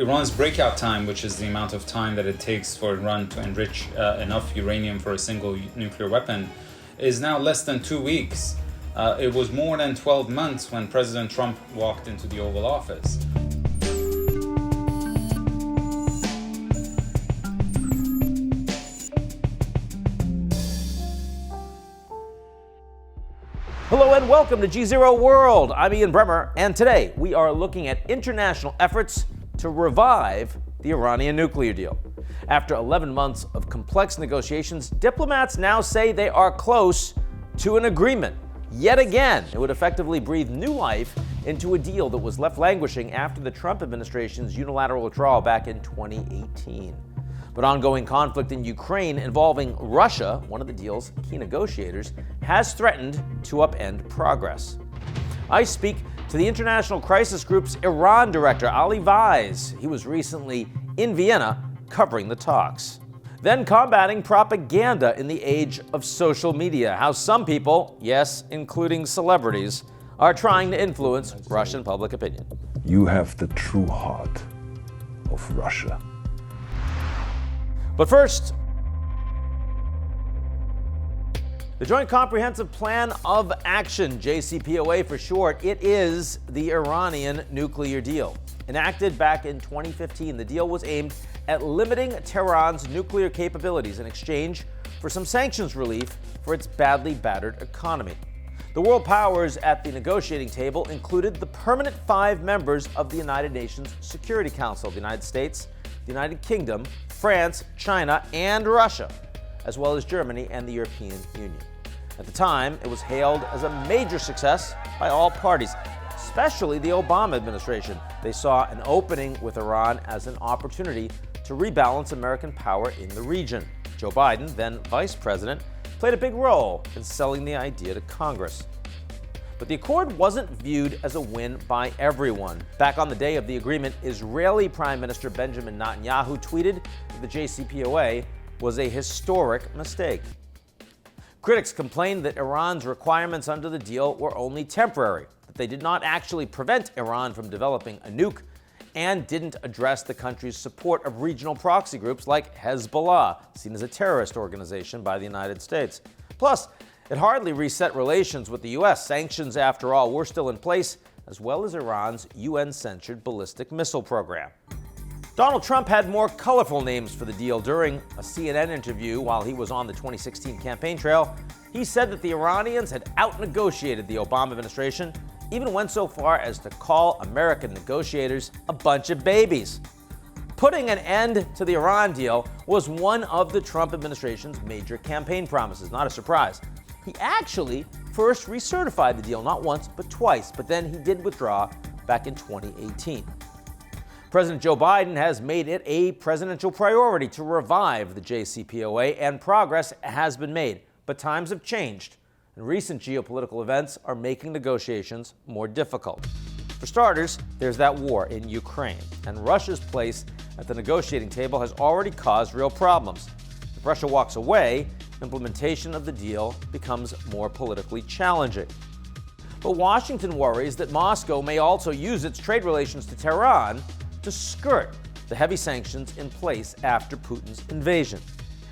Iran's breakout time, which is the amount of time that it takes for Iran to enrich enough uranium for a single nuclear weapon, is now less than 2 weeks. It was more than 12 months when President Trump walked into the Oval Office. Hello and welcome to GZERO World. I'm Bremmer, and today we are looking at international efforts to revive the Iranian nuclear deal. After 11 months of complex negotiations, diplomats now say they are close to an agreement. Yet again, it would effectively breathe new life into a deal that was left languishing after the Trump administration's unilateral withdrawal back in 2018. But ongoing conflict in Ukraine involving Russia, one of the deal's key negotiators, has threatened to upend progress. I speak to the International Crisis Group's Iran director, Ali Vaez. He was recently in Vienna covering the talks. Then combating propaganda in the age of social media, how some people, yes, including celebrities, are trying to influence Russian public opinion. You have the true heart of Russia. But first, the Joint Comprehensive Plan of Action, JCPOA for short, it is the Iranian nuclear deal. Enacted back in 2015, the deal was aimed at limiting Tehran's nuclear capabilities in exchange for some sanctions relief for its badly battered economy. The world powers at the negotiating table included the permanent 5 members of the United Nations Security Council: the United States, the United Kingdom, France, China, and Russia, as well as Germany and the European Union. At the time, it was hailed as a major success by all parties, especially the Obama administration. They saw an opening with Iran as an opportunity to rebalance American power in the region. Joe Biden, then vice president, played a big role in selling the idea to Congress. But the accord wasn't viewed as a win by everyone. Back on the day of the agreement, Israeli Prime Minister Benjamin Netanyahu tweeted that the JCPOA was a historic mistake. Critics complained that Iran's requirements under the deal were only temporary, that they did not actually prevent Iran from developing a nuke, and didn't address the country's support of regional proxy groups like Hezbollah, seen as a terrorist organization by the United States. Plus, it hardly reset relations with the U.S. Sanctions, after all, were still in place, as well as Iran's UN-censored ballistic missile program. Donald Trump had more colorful names for the deal. During a CNN interview while he was on the 2016 campaign trail, he said that the Iranians had out-negotiated the Obama administration, even went so far as to call American negotiators a bunch of babies. Putting an end to the Iran deal was one of the Trump administration's major campaign promises. Not a surprise. He actually first recertified the deal, not once, but twice, but then he did withdraw back in 2018. President Joe Biden has made it a presidential priority to revive the JCPOA, and progress has been made. But times have changed, and recent geopolitical events are making negotiations more difficult. For starters, there's that war in Ukraine, and Russia's place at the negotiating table has already caused real problems. If Russia walks away, implementation of the deal becomes more politically challenging. But Washington worries that Moscow may also use its trade relations to Tehran to skirt the heavy sanctions in place after Putin's invasion.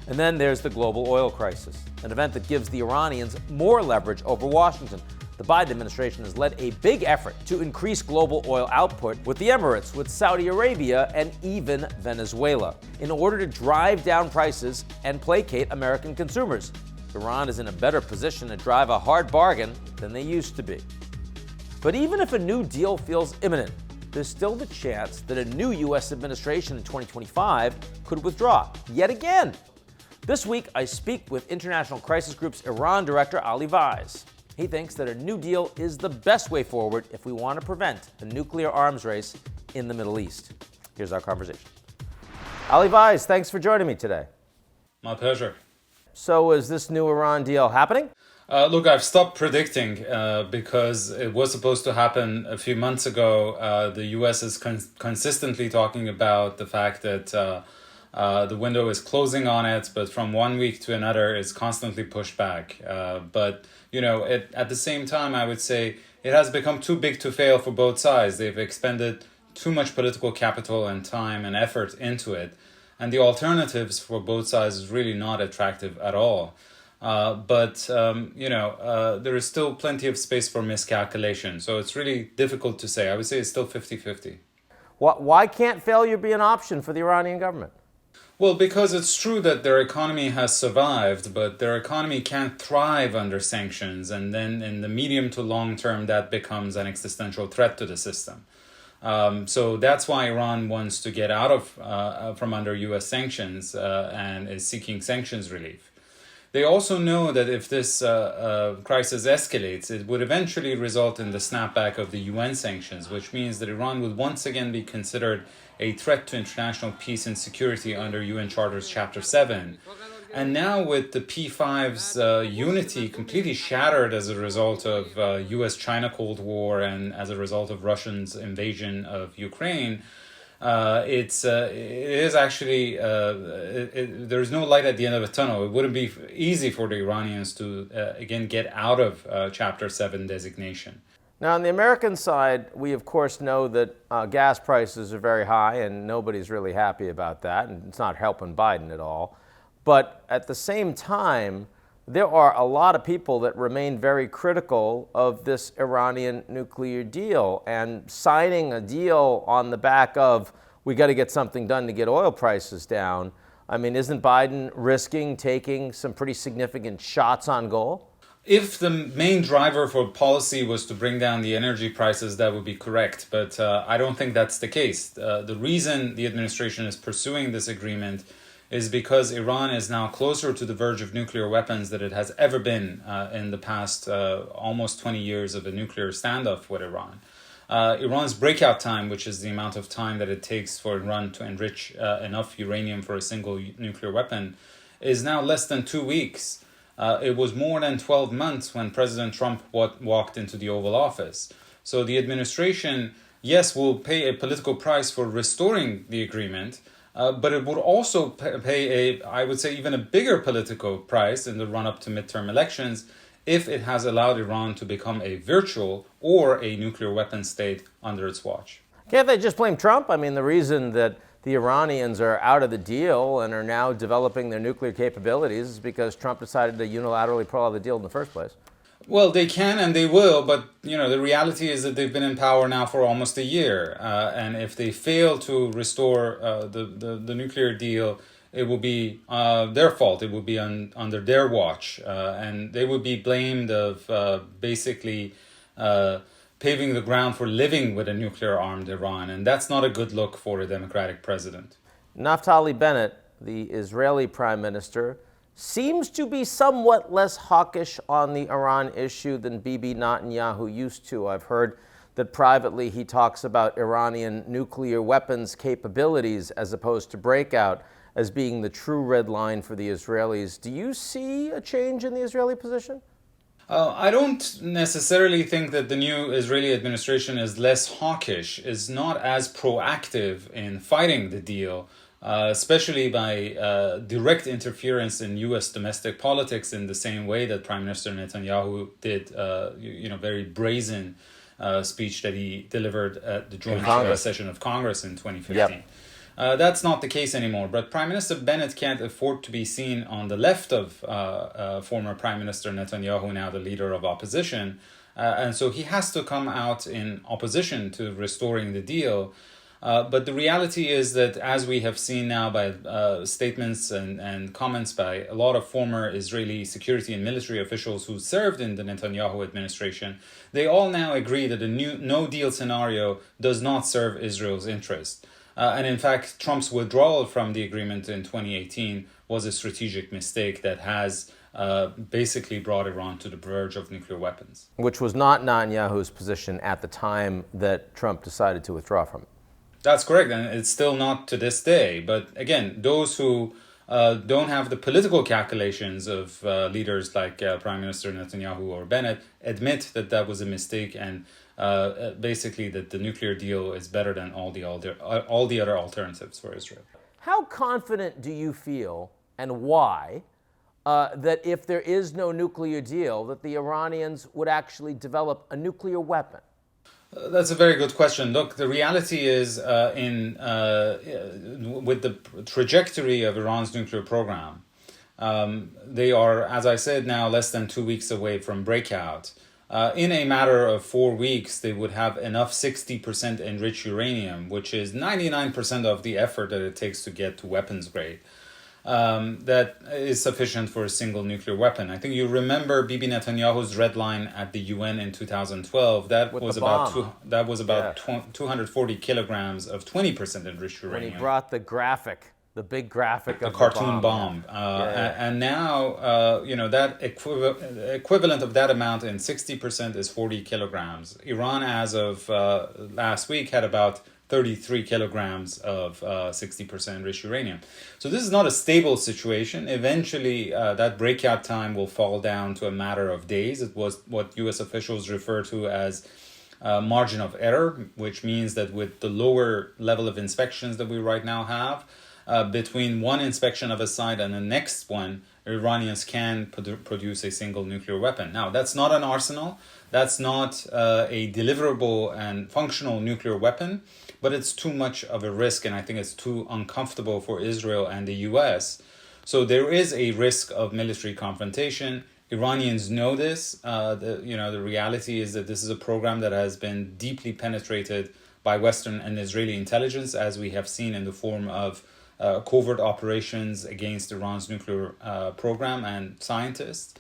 And then there's the global oil crisis, an event that gives the Iranians more leverage over Washington. The Biden administration has led a big effort to increase global oil output with the Emirates, with Saudi Arabia, and even Venezuela, in order to drive down prices and placate American consumers. Iran is in a better position to drive a hard bargain than they used to be. But even if a new deal feels imminent, there's still the chance that a new U.S. administration in 2025 could withdraw yet again. This week, I speak with International Crisis Group's Iran director, Ali Vaez. He thinks that a new deal is the best way forward if we want to prevent a nuclear arms race in the Middle East. Here's our conversation. Ali Vaez, thanks for joining me today. My pleasure. So is this new Iran deal happening? Look, I've stopped predicting because it was supposed to happen a few months ago. The U.S. is consistently talking about the fact that the window is closing on it, but from one week to another, it's constantly pushed back. But, at the same time, I would say it has become too big to fail for both sides. They've expended too much political capital and time and effort into it. And the alternatives for both sides is really not attractive at all. But there is still plenty of space for miscalculation. So it's really difficult to say. I would say it's still 50-50. Why can't failure be an option for the Iranian government? Well, because it's true that their economy has survived, but their economy can't thrive under sanctions. And then in the medium to long term, that becomes an existential threat to the system. So that's why Iran wants to get out of from under U.S. sanctions and is seeking sanctions relief. They also know that if this crisis escalates, it would eventually result in the snapback of the UN sanctions, which means that Iran would once again be considered a threat to international peace and security under UN Charter's Chapter 7. And now with the P5's unity completely shattered as a result of US-China Cold War and as a result of Russia's invasion of Ukraine, it is actually, there's no light at the end of the tunnel. It wouldn't be easy for the Iranians to, again, get out of Chapter 7 designation. Now, on the American side, we of course know that gas prices are very high and nobody's really happy about that, and it's not helping Biden at all. But at the same time, there are a lot of people that remain very critical of this Iranian nuclear deal, and signing a deal on the back of we got to get something done to get oil prices down. I mean, isn't Biden risking taking some pretty significant shots on goal? If the main driver for policy was to bring down the energy prices, that would be correct. But I don't think that's the case. The reason the administration is pursuing this agreement is because Iran is now closer to the verge of nuclear weapons than it has ever been in the past almost 20 years of a nuclear standoff with Iran. Iran's breakout time, which is the amount of time that it takes for Iran to enrich enough uranium for a single nuclear weapon, is now less than 2 weeks. It was more than 12 months when President Trump walked into the Oval Office. So the administration, yes, will pay a political price for restoring the agreement, but it would also pay I would say, even a bigger political price in the run-up to midterm elections if it has allowed Iran to become a virtual or a nuclear weapon state under its watch. Can't they just blame Trump? I mean, the reason that the Iranians are out of the deal and are now developing their nuclear capabilities is because Trump decided to unilaterally pull out of the deal in the first place. Well, they can and they will, but the reality is that they've been in power now for almost a year, and if they fail to restore the nuclear deal, it will be their fault. It will be under their watch, and they would be blamed of basically paving the ground for living with a nuclear-armed Iran, and that's not a good look for a democratic president. Naftali Bennett, the Israeli prime minister, seems to be somewhat less hawkish on the Iran issue than Bibi Netanyahu used to. I've heard that privately he talks about Iranian nuclear weapons capabilities as opposed to breakout as being the true red line for the Israelis. Do you see a change in the Israeli position? I don't necessarily think that the new Israeli administration is less hawkish, is not as proactive in fighting the deal, especially by direct interference in U.S. domestic politics in the same way that Prime Minister Netanyahu did, very brazen speech that he delivered at the joint session of Congress in 2015. Yep. That's not the case anymore, but Prime Minister Bennett can't afford to be seen on the left of former Prime Minister Netanyahu, now the leader of opposition, and so he has to come out in opposition to restoring the deal. But the reality is that, as we have seen now by statements and comments by a lot of former Israeli security and military officials who served in the Netanyahu administration, they all now agree that a no-deal scenario does not serve Israel's interest. And in fact, Trump's withdrawal from the agreement in 2018 was a strategic mistake that has basically brought Iran to the verge of nuclear weapons. Which was not Netanyahu's position at the time that Trump decided to withdraw from it. That's correct, and it's still not to this day. But again, those who don't have the political calculations of leaders like Prime Minister Netanyahu or Bennett admit that that was a mistake, and basically that the nuclear deal is better than all the other alternatives for Israel. How confident do you feel, and why, that if there is no nuclear deal, that the Iranians would actually develop a nuclear weapon? That's a very good question. Look, the reality is, with the trajectory of Iran's nuclear program, they are, as I said, now less than 2 weeks away from breakout. In a matter of 4 weeks, they would have enough 60% enriched uranium, which is 99% of the effort that it takes to get to weapons grade. That is sufficient for a single nuclear weapon. I think you remember Bibi Netanyahu's red line at the UN in 2012. That was about 240 kilograms of 20% enriched uranium. When he brought the graphic, the big graphic of the cartoon bomb. And now, that equivalent of that amount in 60% is 40 kilograms. Iran, as of last week, had about 33 kilograms of 60% enriched uranium. So this is not a stable situation. Eventually, that breakout time will fall down to a matter of days. It was what U.S. officials refer to as margin of error, which means that with the lower level of inspections that we right now have, between one inspection of a site and the next one, Iranians can produce a single nuclear weapon. Now, that's not an arsenal. That's not a deliverable and functional nuclear weapon, but it's too much of a risk, and I think it's too uncomfortable for Israel and the U.S. So there is a risk of military confrontation. Iranians know this. The reality is that this is a program that has been deeply penetrated by Western and Israeli intelligence, as we have seen in the form of covert operations against Iran's nuclear program and scientists.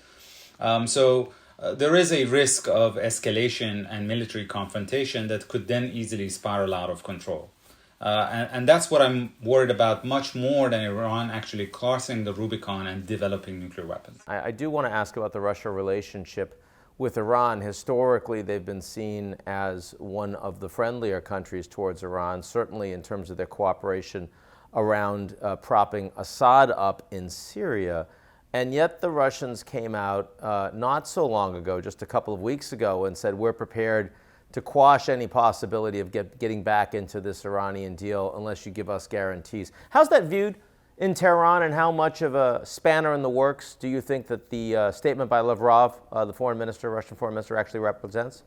There is a risk of escalation and military confrontation that could then easily spiral out of control. And that's what I'm worried about much more than Iran actually crossing the Rubicon and developing nuclear weapons. I do want to ask about the Russia relationship with Iran. Historically, they've been seen as one of the friendlier countries towards Iran, certainly in terms of their cooperation around propping Assad up in Syria. And yet the Russians came out not so long ago, just a couple of weeks ago, and said, we're prepared to quash any possibility of getting back into this Iranian deal unless you give us guarantees. How's that viewed in Tehran, and how much of a spanner in the works do you think that the statement by Lavrov, the Russian foreign minister, actually represents?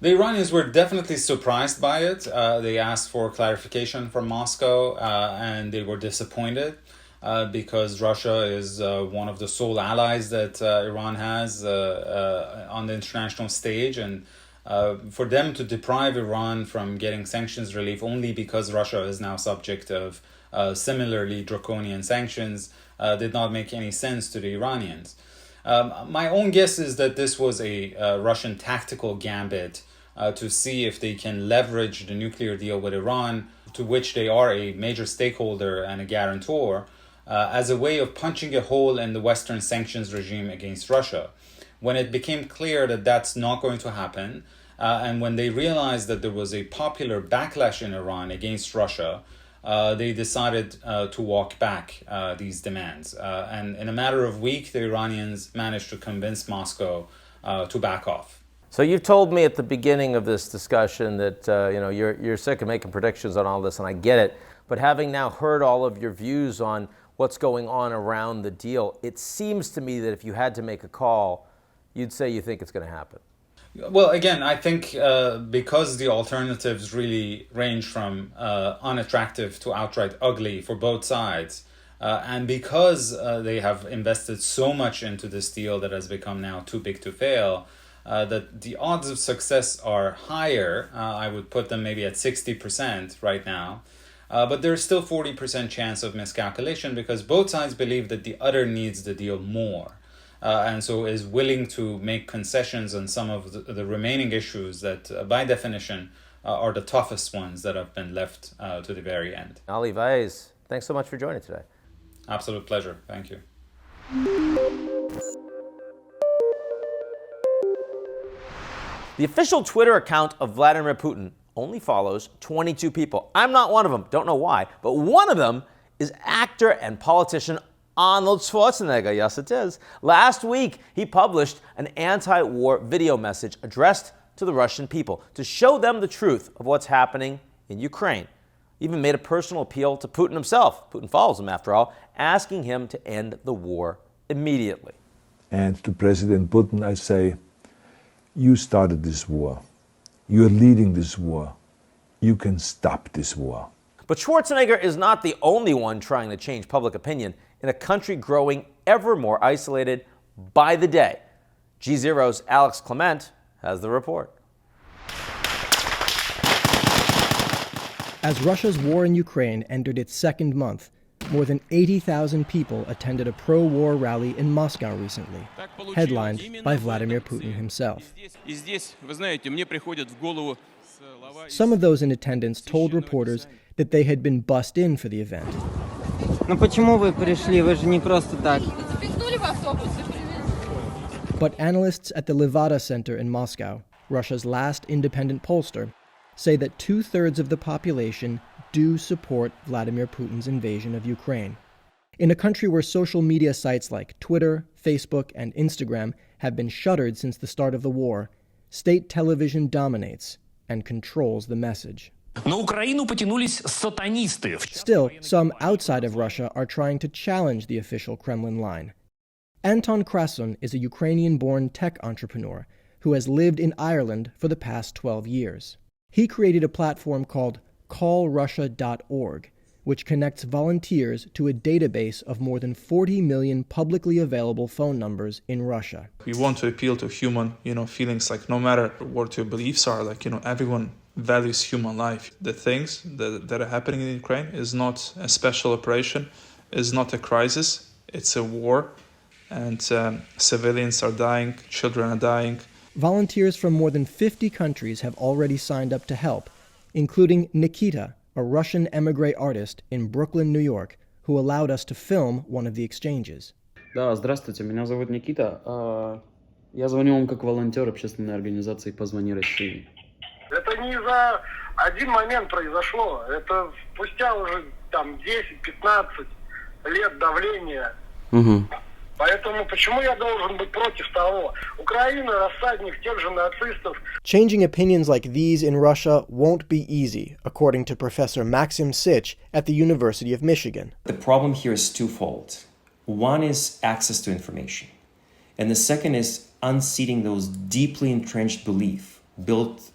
The Iranians were definitely surprised by it. They asked for clarification from Moscow, and they were disappointed. Because Russia is one of the sole allies that Iran has on the international stage. And for them to deprive Iran from getting sanctions relief only because Russia is now subject of similarly draconian sanctions did not make any sense to the Iranians. My own guess is that this was a Russian tactical gambit to see if they can leverage the nuclear deal with Iran, to which they are a major stakeholder and a guarantor, as a way of punching a hole in the Western sanctions regime against Russia. When it became clear that that's not going to happen, and when they realized that there was a popular backlash in Iran against Russia, they decided to walk back these demands. And in a matter of weeks, the Iranians managed to convince Moscow to back off. So you've told me at the beginning of this discussion that you're sick of making predictions on all this, and I get it. But having now heard all of your views on what's going on around the deal, it seems to me that if you had to make a call, you'd say you think it's going to happen. Well, again, I think because the alternatives really range from unattractive to outright ugly for both sides, and because they have invested so much into this deal that has become now too big to fail, that the odds of success are higher. I would put them maybe at 60% right now. But there's still 40% chance of miscalculation because both sides believe that the other needs the deal more. And so is willing to make concessions on some of the remaining issues that, by definition, are the toughest ones that have been left to the very end. Ali Vaez, thanks so much for joining today. Absolute pleasure. Thank you. The official Twitter account of Vladimir Putin only follows 22 people. I'm not one of them, don't know why, but one of them is actor and politician Arnold Schwarzenegger. Yes, it is. Last week, he published an anti-war video message addressed to the Russian people to show them the truth of what's happening in Ukraine. He even made a personal appeal to Putin himself. Putin follows him, after all, asking him to end the war immediately. And to President Putin, I say, you started this war. You're leading this war. You can stop this war. But Schwarzenegger is not the only one trying to change public opinion in a country growing ever more isolated by the day. GZERO's Alex Clement has the report. As Russia's war in Ukraine entered its second month, more than 80,000 people attended a pro-war rally in Moscow recently, headlined by Vladimir Putin himself. Some of those in attendance told reporters that they had been bussed in for the event. But analysts at the Levada Center in Moscow, Russia's last independent pollster, say that 2/3 of the population do support Vladimir Putin's invasion of Ukraine. In a country where social media sites like Twitter, Facebook, and Instagram have been shuttered since the start of the war, state television dominates and controls the message. Still, some outside of Russia are trying to challenge the official Kremlin line. Anton Krasun is a Ukrainian-born tech entrepreneur who has lived in Ireland for the past 12 years. He created a platform called callrussia.org, which connects volunteers to a database of more than 40 million publicly available phone numbers in Russia. We want to appeal to human, feelings, like no matter what your beliefs are, everyone values human life. The things that are happening in Ukraine is not a special operation, is not a crisis, it's a war, and civilians are dying, children are dying. Volunteers from more than 50 countries have already signed up to help, including Nikita, a Russian emigre artist in Brooklyn, New York, who allowed us to film one of the exchanges. Да, здравствуйте, меня зовут Никита. Я звоню вам как волонтер общественной организации «Позвони России». Это не за один момент произошло. Это спустя уже 10-15 лет давления. Поэтому почему я должен быть против того? Украина рассадник тех же нацистов. Changing opinions like these in Russia won't be easy, according to Professor Maxim Sich at the University of Michigan. The problem here is twofold. One is access to information, and the second is unseating those deeply entrenched beliefs built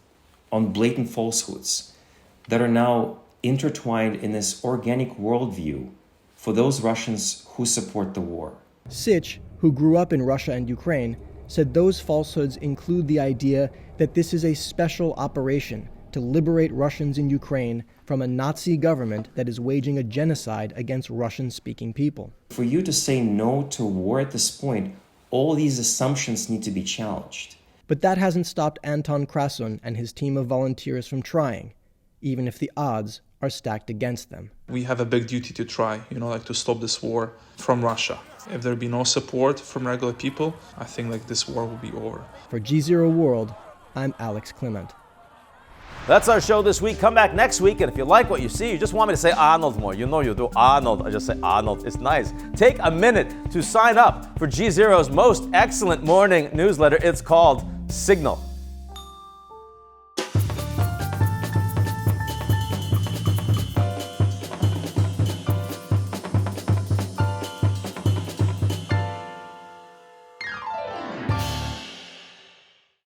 on blatant falsehoods that are now intertwined in this organic worldview for those Russians who support the war. Sich, who grew up in Russia and Ukraine, said those falsehoods include the idea that this is a special operation to liberate Russians in Ukraine from a Nazi government that is waging a genocide against Russian-speaking people. For you to say no to war at this point, all these assumptions need to be challenged. But that hasn't stopped Anton Krasun and his team of volunteers from trying, even if the odds are stacked against them. We have a big duty to try, to stop this war from Russia. If there be no support from regular people, I think this war will be over. For GZERO World, I'm Alex Clement. That's our show this week. Come back next week, and if you like what you see, you just want me to say Arnold more. You know you do. Arnold. I just say Arnold. It's nice. Take a minute to sign up for GZERO's most excellent morning newsletter. It's called Signal.